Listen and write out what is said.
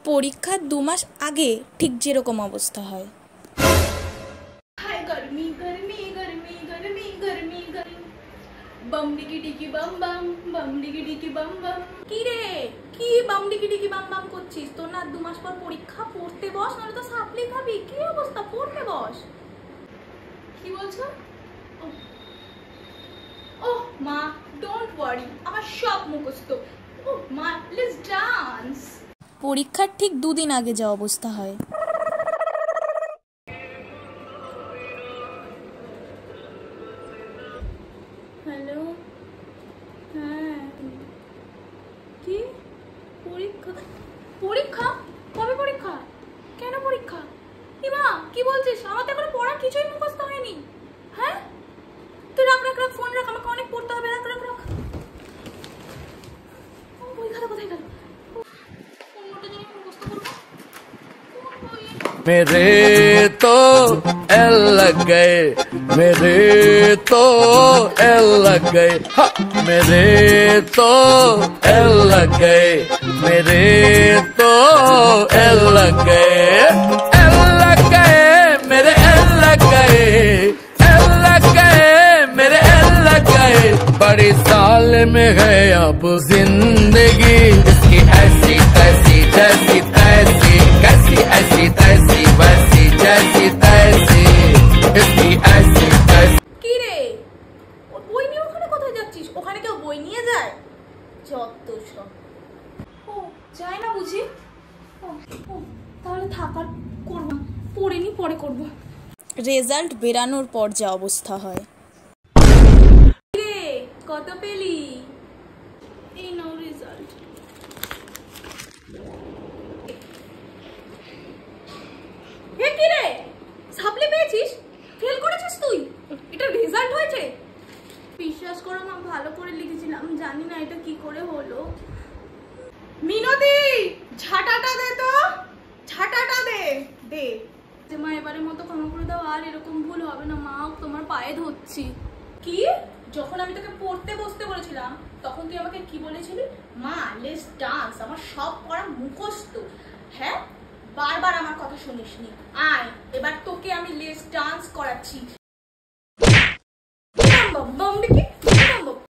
পরীক্ষার 2 মাস আগে ঠিক যেরকম অবস্থা হয়। हाय गर्मी गर्मी गर्मी गर्मी गर्मी गर्मी बम डिकी डिकी बम बम बम डिकी डिकी बम बम। কি রে কি बम डिकी डिकी बम बम করছিস? তোর না 2 মাস পর পরীক্ষা, পড়তে বস, নাহলে তো সাপ্লি খাবি। কি অবস্থা? পড়তে বস। কি বলছো? ওহ মা, ডোন্ট ওয়ারি, আমার সব মুখস্থ। ওহ মা, লেটস ডান্স। পরীক্ষার ঠিক 2 দিন আগে যা অবস্থা হয়। হ্যালো, হ্যাঁ কি পরীক্ষা? পরীক্ষা? কবে পরীক্ষা? কেন পরীক্ষা? ইমা কি বলছিস? আমার তো এখনো পড়া কিছুই মুখস্থ হয়নি। হ্যাঁ তুই রাখ রাখ রাখ, ফোন রাখ, আমাকে অনেক পড়তে হবে। রাখ রাখ রাখ। বই খাতা কোথায় গেল? मेरे तो एल लग गए, मेरे तो एल लग गए, मेरे तो एल लग गए, मेरे तो एल लग गए, एल लग गए, मेरे एल लग गए, एल लग गए, मेरे एल लग गए। बड़ी साल में है अब जिंदगी इसकी, ऐसी तैसी जैसी तैसी, कैसी ऐसी तैसी वैसी जैसी तैसी, इसकी ऐसी तैसी। কি রে, ওর বই নিয়ে ওখানে কোথায় যাচ্ছিস? ওখানে কেউ বই নিয়ে যায়? যত সব। ও যায় না বুঝি? ও তাহলে থাকার করব না, পড়ে নি, পরে করব। রেজাল্ট বেরানোর পর যা অবস্থা হয়। রে কত পেলি? এই নাও রেজাল্ট। হে কি রে, সাপ্লি পেয়েছিস? ফেল করেছিস তুই? এটা রেজাল্ট হয়েছে? বিশ্বাস করো মা, ভালো করে লিখেছিলাম, জানি না এটা কি করে হলো। মিনতি, ঝাঁটাটা দে তো, ঝাঁটাটা দে দে। যে মা এবারের মতো ক্ষমা করে দাও, আর এরকম ভুল হবে না মা, তোমার পায়ে ধরছি। কি? যখন আমি তোকে পড়তে বসতে বলেছিলাম তখন তুই আমাকে কি বলেছিলি? মা লেটস ডান্স, আমার সব পড়া মুখস্থ। হ্যাঁ, বারবার আমার কথা শুনিসনি। আয় এবার তোকে আমি লেটস ডান্স করাচ্ছি।